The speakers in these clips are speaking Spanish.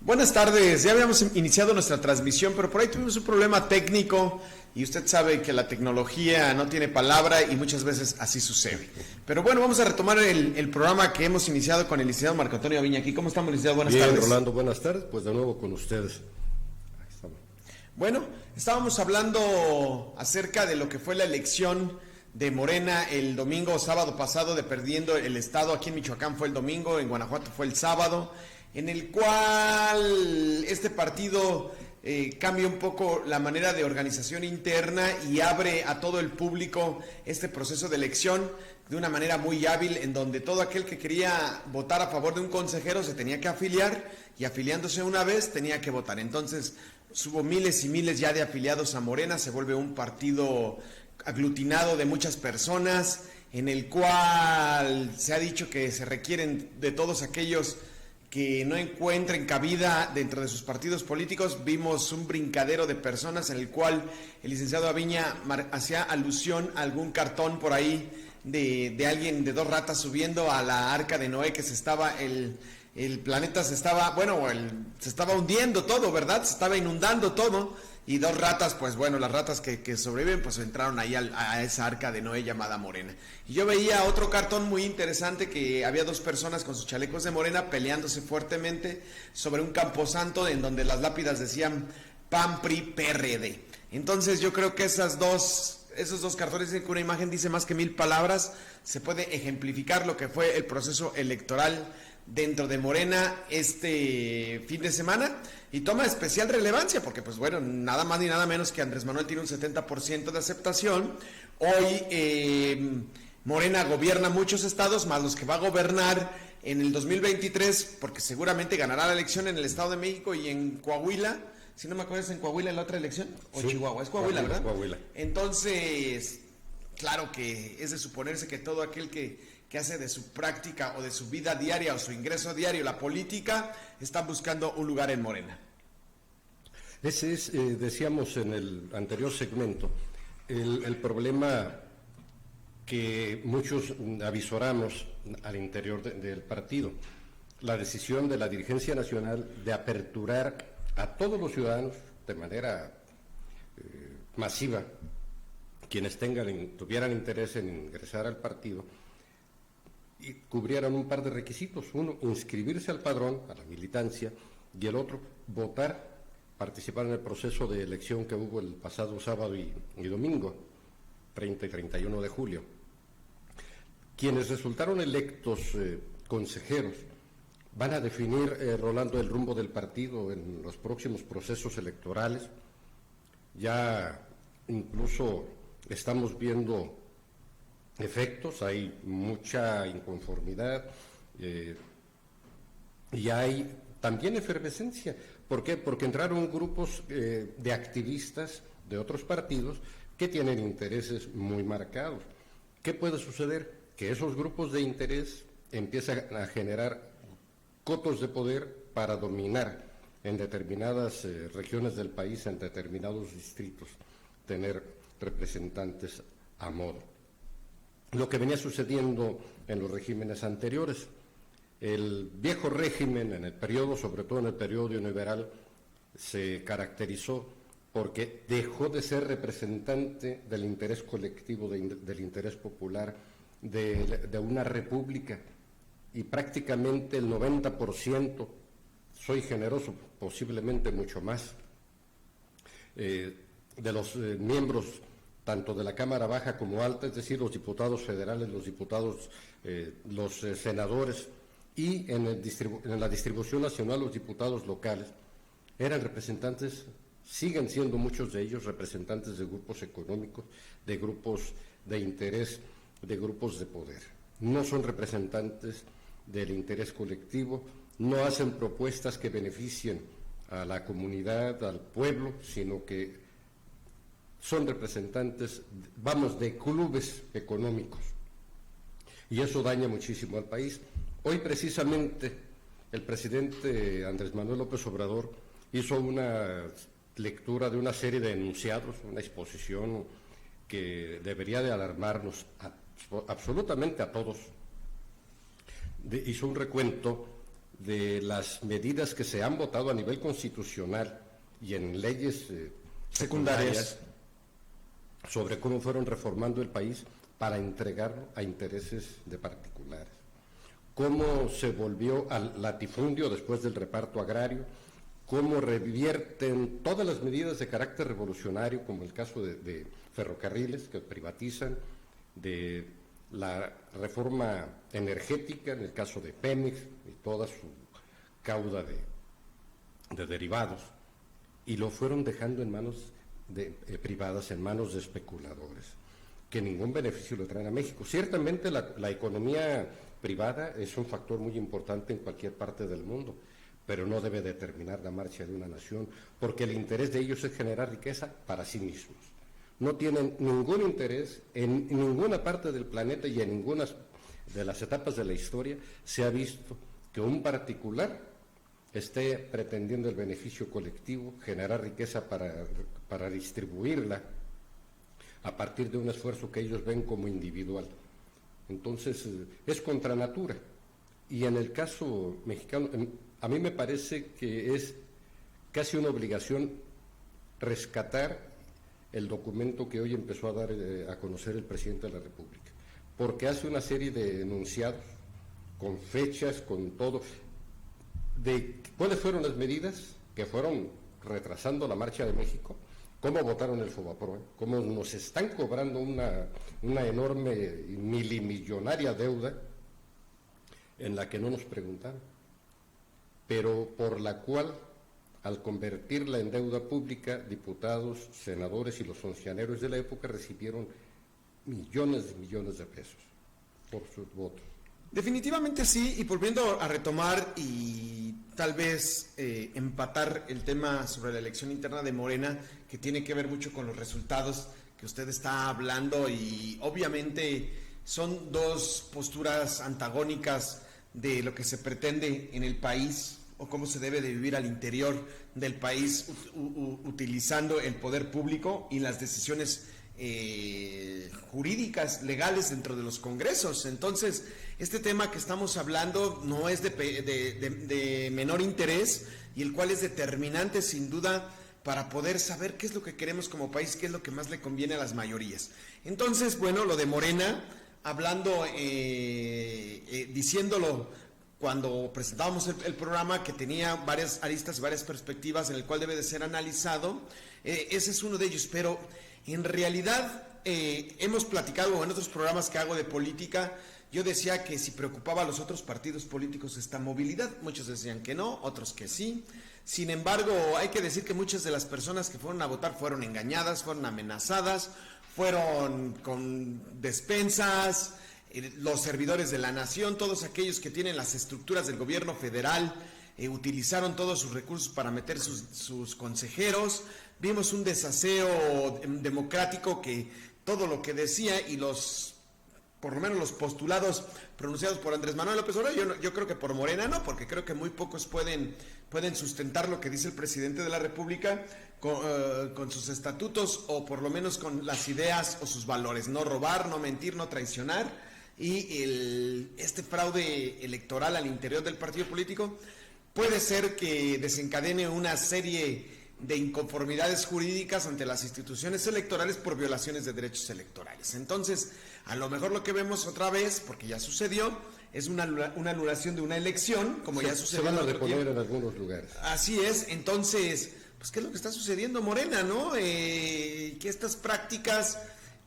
Buenas tardes, ya habíamos iniciado nuestra transmisión, pero por ahí tuvimos un problema técnico y usted sabe que la tecnología no tiene palabra y muchas veces así sucede. Pero bueno, vamos a retomar el programa que hemos iniciado con el licenciado Marco Antonio Aviña aquí. ¿Cómo estamos, licenciado? Buenas tardes. Bien, Rolando, buenas tardes, pues de nuevo con ustedes. Ahí estamos. Bueno, estábamos hablando acerca de lo que fue la elección de Morena el domingo o sábado pasado, dependiendo el estado. Aquí en Michoacán fue el domingo, en Guanajuato fue el sábado, en el cual este partido cambia un poco la manera de organización interna y abre a todo el público este proceso de elección de una manera muy hábil, en donde todo aquel que quería votar a favor de un consejero se tenía que afiliar, y afiliándose una vez tenía que votar. Entonces hubo miles y miles ya de afiliados a Morena, se vuelve un partido aglutinado de muchas personas, en el cual se ha dicho que se requieren de todos aquellos que no encuentren cabida dentro de sus partidos políticos. Vimos un brincadero de personas en el cual el licenciado Aviña hacía alusión a algún cartón por ahí de alguien, de dos ratas subiendo a la arca de Noé, que se estaba, el planeta se estaba, se estaba hundiendo todo, ¿verdad? Se estaba inundando todo. Y dos ratas, pues bueno, las ratas que sobreviven, pues entraron ahí a esa arca de Noé llamada Morena. Y yo veía otro cartón muy interesante, que había dos personas con sus chalecos de Morena peleándose fuertemente sobre un camposanto en donde las lápidas decían PAN, PRI, PRD. Entonces yo creo que esos dos cartones, que una imagen dice más que 1000 palabras, se puede ejemplificar lo que fue el proceso electoral dentro de Morena este fin de semana, y toma especial relevancia porque, pues bueno, nada más ni nada menos que Andrés Manuel tiene un 70% de aceptación. Hoy Morena gobierna muchos estados, más los que va a gobernar en el 2023, porque seguramente ganará la elección en el Estado de México y en Coahuila. Si no me acuerdo, ¿es en Coahuila en la otra elección? ¿O sí, Chihuahua? Es Coahuila, ¿verdad? Coahuila. Entonces, claro que es de suponerse que todo aquel que hace de su práctica o de su vida diaria o su ingreso diario la política, están buscando un lugar en Morena. Ese es, decíamos en el anterior segmento, el problema que muchos avisoramos al interior del partido. La decisión de la dirigencia nacional de aperturar a todos los ciudadanos de manera masiva, quienes tuvieran interés en ingresar al partido, y cubrieran un par de requisitos: uno, inscribirse al padrón, a la militancia, y el otro, votar, participar en el proceso de elección que hubo el pasado sábado y domingo, 30 y 31 de julio. Quienes resultaron electos consejeros van a definir, Rolando, el rumbo del partido en los próximos procesos electorales. Ya incluso estamos viendo efectos, hay mucha inconformidad y hay también efervescencia. ¿Por qué? Porque entraron grupos de activistas de otros partidos que tienen intereses muy marcados. ¿Qué puede suceder? Que esos grupos de interés empiezan a generar cotos de poder para dominar en determinadas regiones del país, en determinados distritos, tener representantes a modo. Lo que venía sucediendo en los regímenes anteriores. El viejo régimen, en el periodo, sobre todo en el periodo neoliberal, se caracterizó porque dejó de ser representante del interés colectivo, del interés popular, de una república, y prácticamente el 90%, soy generoso, posiblemente mucho más, de los miembros tanto de la Cámara Baja como Alta, es decir, los diputados federales, los diputados, los senadores, y en la distribución nacional los diputados locales, eran representantes, siguen siendo muchos de ellos representantes de grupos económicos, de grupos de interés, de grupos de poder. No son representantes del interés colectivo, no hacen propuestas que beneficien a la comunidad, al pueblo, sino que son representantes, de clubes económicos, y eso daña muchísimo al país. Hoy precisamente el presidente Andrés Manuel López Obrador hizo una lectura de una serie de enunciados, una exposición que debería de alarmarnos absolutamente a todos. Hizo un recuento de las medidas que se han votado a nivel constitucional y en leyes secundarias sobre cómo fueron reformando el país para entregarlo a intereses de particulares. Cómo se volvió al latifundio después del reparto agrario, cómo revierten todas las medidas de carácter revolucionario, como el caso de ferrocarriles que privatizan, de la reforma energética, en el caso de Pemex y toda su cauda de derivados, y lo fueron dejando en manos privadas, en manos de especuladores, que ningún beneficio le traen a México. Ciertamente la economía privada es un factor muy importante en cualquier parte del mundo, pero no debe determinar la marcha de una nación, porque el interés de ellos es generar riqueza para sí mismos. No tienen ningún interés en ninguna parte del planeta, y en ninguna de las etapas de la historia se ha visto que un particular esté pretendiendo el beneficio colectivo, generar riqueza para distribuirla a partir de un esfuerzo que ellos ven como individual. Entonces, es contra natura. Y en el caso mexicano, a mí me parece que es casi una obligación rescatar el documento que hoy empezó a dar a conocer el presidente de la República, porque hace una serie de enunciados, con fechas, con todo, de cuáles fueron las medidas que fueron retrasando la marcha de México, cómo votaron el Fobaproa, cómo nos están cobrando una enorme y milimillonaria deuda en la que no nos preguntaron, pero por la cual, al convertirla en deuda pública, diputados, senadores y los funcionarios de la época recibieron millones de pesos por sus votos. Definitivamente sí, y volviendo a retomar y tal vez empatar el tema sobre la elección interna de Morena, que tiene que ver mucho con los resultados que usted está hablando, y obviamente son dos posturas antagónicas de lo que se pretende en el país o cómo se debe de vivir al interior del país utilizando el poder público y las decisiones jurídicas, legales dentro de los congresos. Entonces, este tema que estamos hablando no es de menor interés, y el cual es determinante sin duda para poder saber qué es lo que queremos como país, qué es lo que más le conviene a las mayorías. Entonces, bueno, lo de Morena, hablando, diciéndolo cuando presentábamos el programa, que tenía varias aristas, varias perspectivas en el cual debe de ser analizado, ese es uno de ellos, pero en realidad hemos platicado en otros programas que hago de política. Yo decía que si preocupaba a los otros partidos políticos esta movilidad, muchos decían que no, otros que sí. Sin embargo, hay que decir que muchas de las personas que fueron a votar fueron engañadas, fueron amenazadas, fueron con despensas, los servidores de la nación, todos aquellos que tienen las estructuras del gobierno federal, utilizaron todos sus recursos para meter sus consejeros. Vimos un desaseo democrático, que todo lo que decía y por lo menos los postulados pronunciados por Andrés Manuel López Obrador, yo creo que por Morena no, porque creo que muy pocos pueden sustentar lo que dice el presidente de la República con sus estatutos, o por lo menos con las ideas o sus valores: no robar, no mentir, no traicionar, y este fraude electoral al interior del partido político puede ser que desencadene una serie de inconformidades jurídicas ante las instituciones electorales por violaciones de derechos electorales. Entonces, a lo mejor lo que vemos otra vez, porque ya sucedió, es una anulación de una elección, como ya sucedió. Se van a reponer en algunos lugares. Así es. Entonces, pues, ¿qué es lo que está sucediendo, Morena, no? Que estas prácticas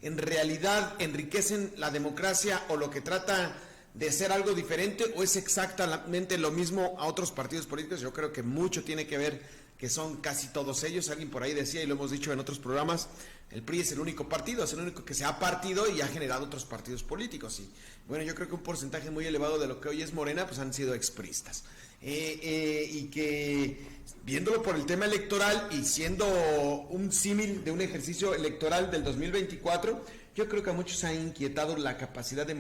en realidad enriquecen la democracia, o lo que trata de ser algo diferente, o es exactamente lo mismo a otros partidos políticos. Yo creo que mucho tiene que ver que son casi todos ellos. Alguien por ahí decía, y lo hemos dicho en otros programas, el PRI es el único partido, es el único que se ha partido y ha generado otros partidos políticos. Y bueno, yo creo que un porcentaje muy elevado de lo que hoy es Morena, pues han sido expristas. Y que, viéndolo por el tema electoral y siendo un símil de un ejercicio electoral del 2024, yo creo que a muchos ha inquietado la capacidad de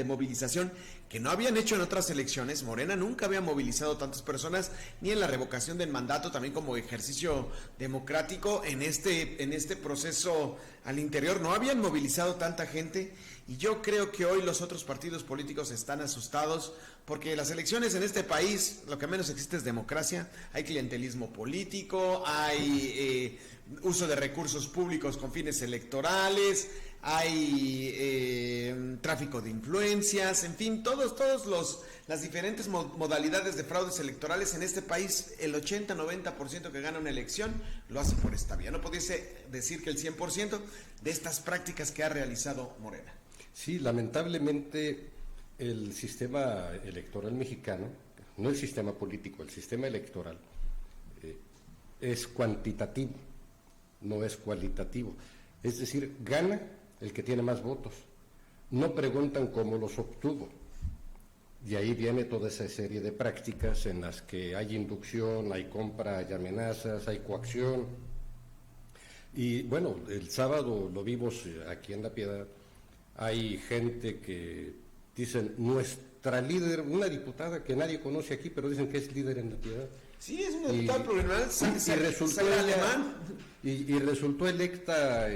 movilización que no habían hecho en otras elecciones. Morena nunca había movilizado tantas personas, ni en la revocación del mandato, también como ejercicio democrático. En este proceso al interior no habían movilizado tanta gente, Y yo creo que hoy los otros partidos políticos están asustados porque las elecciones en este país, lo que menos existe es democracia, hay clientelismo político, hay uso de recursos públicos con fines electorales, hay tráfico de influencias, en fin, las diferentes modalidades de fraudes electorales en este país, el 80-90% que gana una elección lo hace por esta vía. No pudiese decir que el 100% de estas prácticas que ha realizado Morena. Sí, lamentablemente el sistema electoral mexicano, no el sistema político, el sistema electoral, es cuantitativo, no es cualitativo. Es decir, gana el que tiene más votos. No preguntan cómo los obtuvo. Y ahí viene toda esa serie de prácticas en las que hay inducción, hay compra, hay amenazas, hay coacción. Y bueno, el sábado lo vimos aquí en La Piedad. Hay gente que dicen, nuestra líder, una diputada que nadie conoce aquí, pero dicen que es líder en La Piedad. Sí, es una diputada plurianual, y resultó electa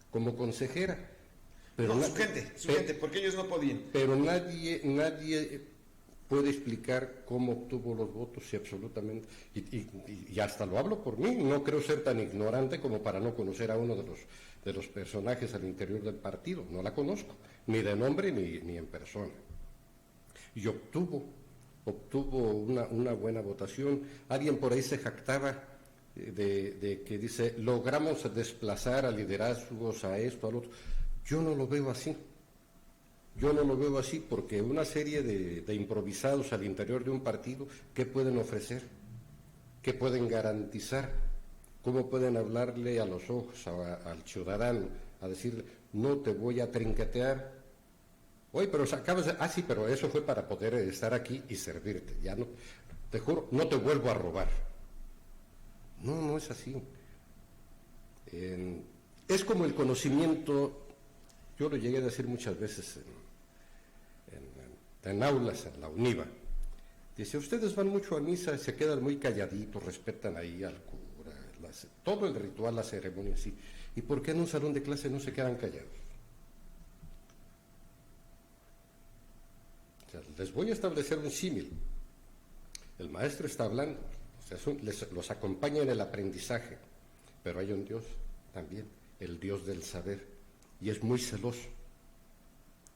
como consejera. Pero no, su gente, porque ellos no podían. Pero nadie puede explicar cómo obtuvo los votos, y absolutamente, y hasta lo hablo por mí, no creo ser tan ignorante como para no conocer a uno de los personajes al interior del partido, no la conozco, ni de nombre ni en persona. Y obtuvo una buena votación. Alguien por ahí se jactaba de que dice, logramos desplazar a liderazgos, a esto, al otro. Yo no lo veo así. Yo no lo veo así porque una serie de improvisados al interior de un partido, ¿qué pueden ofrecer? ¿Qué pueden garantizar? ¿Cómo pueden hablarle a los ojos al ciudadano, a decirle, no te voy a trinquetear? Oye, pero acabas de... sí, pero eso fue para poder estar aquí y servirte. Ya no, te juro, no te vuelvo a robar. No es así. Es como el conocimiento, yo lo llegué a decir muchas veces en aulas, en la UNIVA. Dice, ustedes van mucho a misa, se quedan muy calladitos, respetan ahí al cura, todo el ritual, la ceremonia, sí. ¿Y por qué en un salón de clase no se quedan callados? O sea, les voy a establecer un símil. El maestro está hablando, o sea, los acompaña en el aprendizaje, pero hay un Dios también, el Dios del saber, y es muy celoso.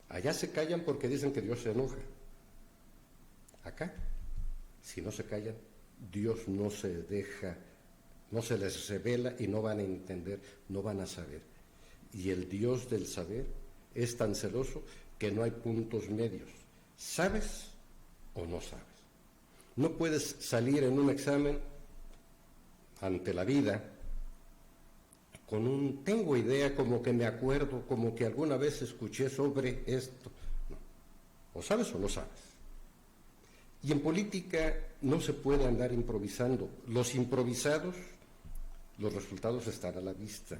Allá se callan porque dicen que Dios se enoja. Acá, si no se callan, Dios no se deja, no se les revela y no van a entender, no van a saber. Y el Dios del saber es tan celoso que no hay puntos medios. ¿Sabes o no sabes? No puedes salir en un examen ante la vida con tengo idea, como que me acuerdo, como que alguna vez escuché sobre esto. No. O sabes o no sabes. Y en política no se puede andar improvisando. Los improvisados, los resultados están a la vista.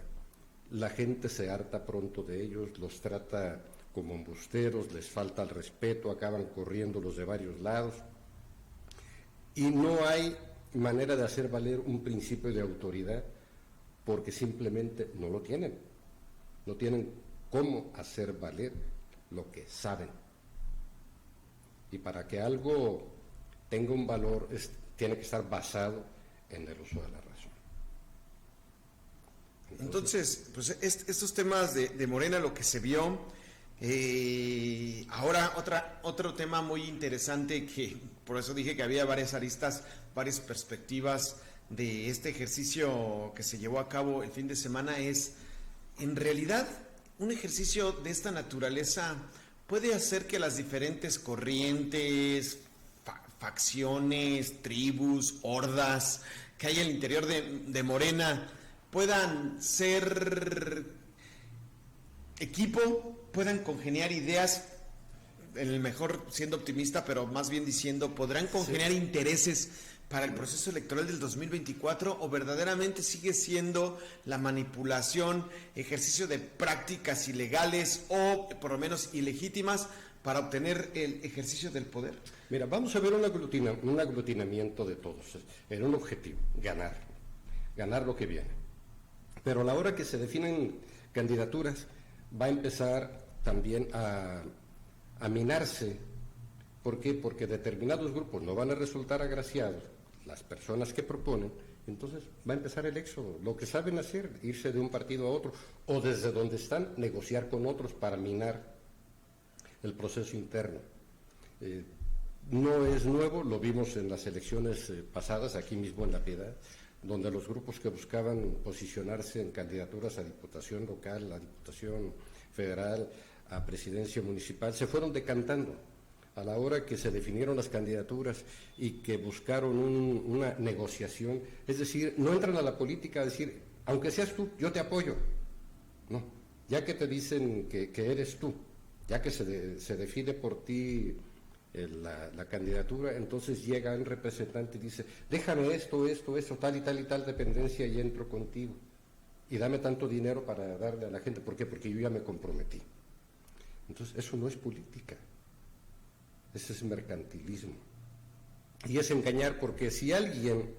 La gente se harta pronto de ellos, los trata como embusteros, les falta el respeto, acaban corriendo los de varios lados. Y no hay manera de hacer valer un principio de autoridad porque simplemente no lo tienen. No tienen cómo hacer valer lo que saben. Y para que algo tenga un valor, tiene que estar basado en el uso de la razón. Entonces, pues estos temas de Morena, lo que se vio, ahora otro tema muy interesante, que por eso dije que había varias aristas, varias perspectivas de este ejercicio que se llevó a cabo el fin de semana, es, en realidad, un ejercicio de esta naturaleza puede hacer que las diferentes corrientes, facciones, tribus, hordas que hay al interior de Morena puedan ser equipo, puedan congeniar ideas, en el mejor siendo optimista, pero más bien diciendo, podrán congeniar intereses para el proceso electoral del 2024, o verdaderamente sigue siendo la manipulación, ejercicio de prácticas ilegales o por lo menos ilegítimas para obtener el ejercicio del poder? Mira, vamos a ver un aglutinamiento de todos en un objetivo, ganar lo que viene. Pero a la hora que se definen candidaturas, va a empezar también a minarse. ¿Por qué? Porque determinados grupos no van a resultar agraciados, las personas que proponen, entonces va a empezar el éxodo. Lo que saben hacer, irse de un partido a otro, o desde donde están, negociar con otros para minar el proceso interno. No es nuevo, lo vimos en las elecciones pasadas, aquí mismo en La Piedad, donde los grupos que buscaban posicionarse en candidaturas a diputación local, a diputación federal, a presidencia municipal, se fueron decantando. A la hora que se definieron las candidaturas y que buscaron una negociación, es decir, no entran a la política a decir, aunque seas tú, yo te apoyo. No, ya que te dicen que eres tú, ya que se define por ti la candidatura, entonces llega un representante y dice, déjame esto, tal y tal dependencia y entro contigo. Y dame tanto dinero para darle a la gente. ¿Por qué? Porque yo ya me comprometí. Entonces, eso no es política. Ese es mercantilismo. Y es engañar, porque si alguien,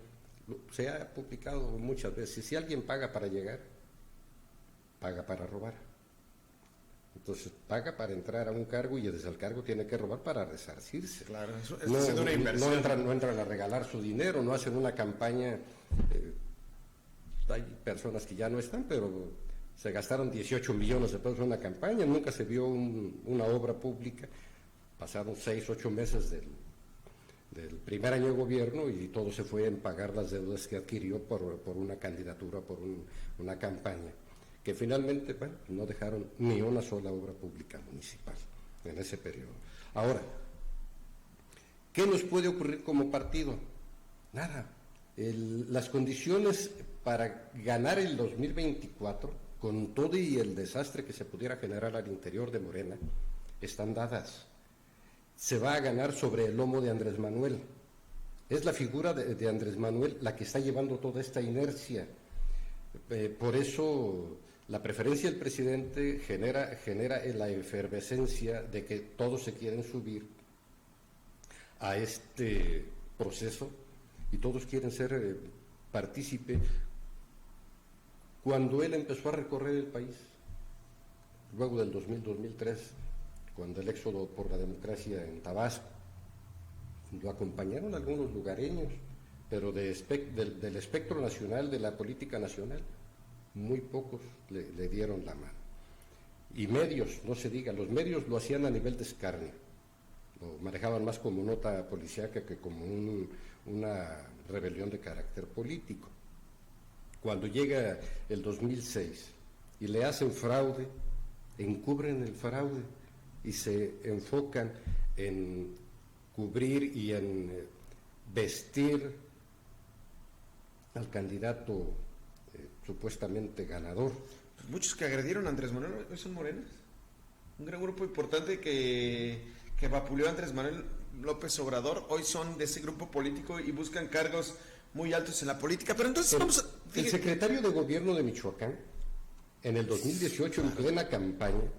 se ha publicado muchas veces, si alguien paga para llegar, paga para robar. Entonces paga para entrar a un cargo y desde el cargo tiene que robar para resarcirse. Claro, eso no, es una inversión. No entran a regalar su dinero, no hacen una campaña. Hay personas que ya no están, pero se gastaron 18 millones de pesos en una campaña, nunca se vio una obra pública. Pasaron 6, 8 meses del primer año de gobierno y todo se fue en pagar las deudas que adquirió por una candidatura, por una campaña, que finalmente, bueno, no dejaron ni una sola obra pública municipal en ese periodo. Ahora, ¿qué nos puede ocurrir como partido? Nada. Las condiciones para ganar el 2024, con todo y el desastre que se pudiera generar al interior de Morena, están dadas. Se va a ganar sobre el lomo de Andrés Manuel. Es la figura de Andrés Manuel la que está llevando toda esta inercia. Por eso la preferencia del presidente genera la efervescencia de que todos se quieren subir a este proceso y todos quieren ser partícipe. Cuando él empezó a recorrer el país, luego del 2000-2003, cuando el éxodo por la democracia en Tabasco, lo acompañaron algunos lugareños, pero del espectro nacional, de la política nacional, muy pocos le dieron la mano. Y medios, no se diga, los medios lo hacían a nivel de escarnio, lo manejaban más como nota policíaca que como una rebelión de carácter político. Cuando llega el 2006 y le hacen fraude, encubren el fraude y se enfocan en cubrir y en vestir al candidato supuestamente ganador. Muchos que agredieron a Andrés Manuel hoy son morenas. Un gran grupo importante que vapuleó a Andrés Manuel López Obrador, hoy son de ese grupo político y buscan cargos muy altos en la política. Pero entonces el secretario de Gobierno de Michoacán, en el 2018, en plena campaña,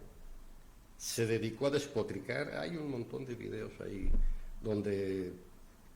se dedicó a despotricar. Hay un montón de videos ahí donde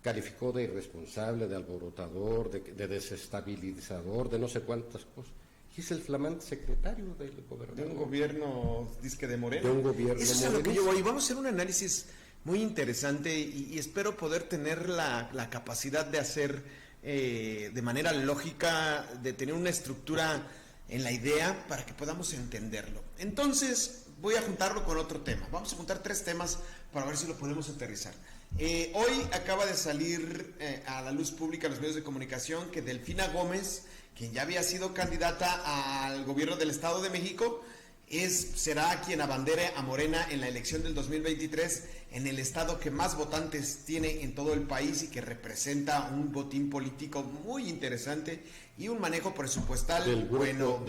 calificó de irresponsable, de alborotador, de desestabilizador, de no sé cuántas cosas. Y es el flamante secretario del gobernador. De un gobierno, disque de Morena. De un gobierno. Eso es a lo que yo voy. Vamos a hacer un análisis muy interesante y espero poder tener la capacidad de hacer de manera lógica, de tener una estructura en la idea para que podamos entenderlo. Entonces, voy a juntarlo con otro tema. Vamos a juntar 3 temas para ver si lo podemos aterrizar. Hoy acaba de salir a la luz pública en los medios de comunicación que Delfina Gómez, quien ya había sido candidata al gobierno del Estado de México, será quien abandere a Morena en la elección del 2023 en el estado que más votantes tiene en todo el país y que representa un botín político muy interesante y un manejo presupuestal del grupo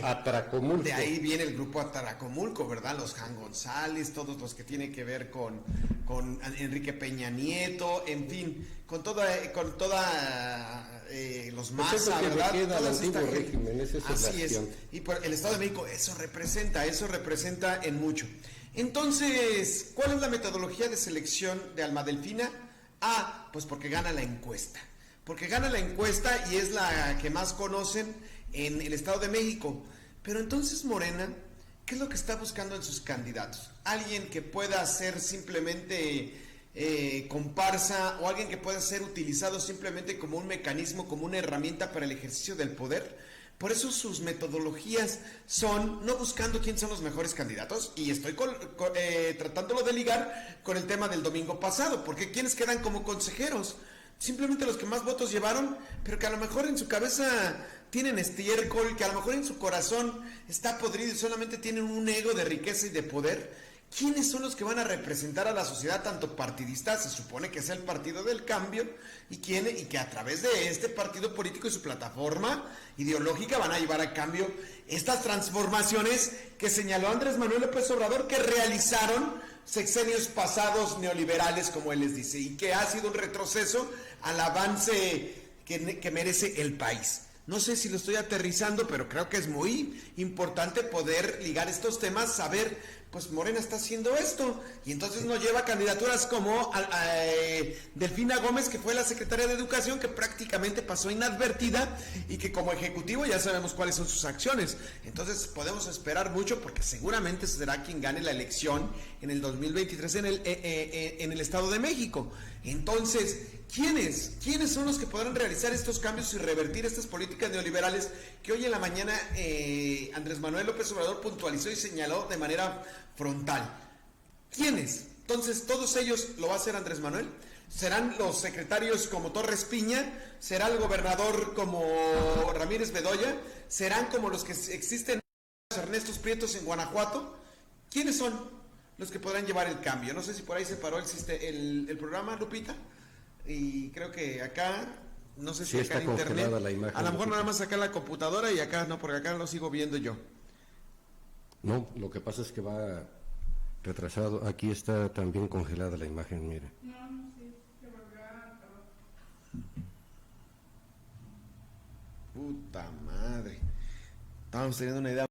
Atracomulco. De ahí viene el grupo Atracomulco, ¿verdad? Los Jan González, todos los que tienen que ver con Enrique Peña Nieto, en fin, con toda los Maza, ¿verdad? Toda esta régimen, así es. Y por el Estado de México eso representa en mucho. Entonces, ¿cuál es la metodología de selección de Alma Delfina? Pues porque gana la encuesta. Porque gana la encuesta y es la que más conocen en el Estado de México. Pero entonces Morena ¿qué es lo que está buscando en sus candidatos? ¿Alguien que pueda ser simplemente comparsa o alguien que pueda ser utilizado simplemente como un mecanismo, como una herramienta para el ejercicio del poder? Por eso sus metodologías son no buscando quién son los mejores candidatos, y estoy tratándolo de ligar con el tema del domingo pasado, porque ¿quiénes quedan como consejeros? Simplemente los que más votos llevaron, pero que a lo mejor en su cabeza tienen estiércol, que a lo mejor en su corazón está podrido y solamente tienen un ego de riqueza y de poder. ¿Quiénes son los que van a representar a la sociedad, tanto partidista, se supone que sea el Partido del Cambio, y que a través de este partido político y su plataforma ideológica van a llevar a cambio estas transformaciones que señaló Andrés Manuel López Obrador que realizaron sexenios pasados neoliberales, como él les dice, y que ha sido un retroceso al avance que merece el país? No sé si lo estoy aterrizando, pero creo que es muy importante poder ligar estos temas, saber, pues Morena está haciendo esto, y entonces nos lleva a candidaturas como Delfina Gómez, que fue la secretaria de Educación, que prácticamente pasó inadvertida, y que como ejecutivo ya sabemos cuáles son sus acciones. Entonces podemos esperar mucho, porque seguramente será quien gane la elección en el 2023 en el Estado de México. Entonces, ¿quiénes son los que podrán realizar estos cambios y revertir estas políticas neoliberales que hoy en la mañana Andrés Manuel López Obrador puntualizó y señaló de manera frontal? ¿Quiénes? Entonces, ¿todos ellos lo va a hacer Andrés Manuel? ¿Serán los secretarios como Torres Piña? ¿Será el gobernador como Ramírez Bedoya? ¿Serán como los que existen Ernesto Prietos en Guanajuato? ¿Quiénes son los que podrán llevar el cambio? No sé si por ahí se paró el programa, Lupita, y creo que acá, no sé si acá en internet, la imagen, a lo mejor nada más acá en la computadora y acá no, porque acá lo sigo viendo yo. No, lo que pasa es que va retrasado. Aquí está también congelada la imagen, mire. No, sí, que volvió a... Puta madre. Estábamos teniendo una idea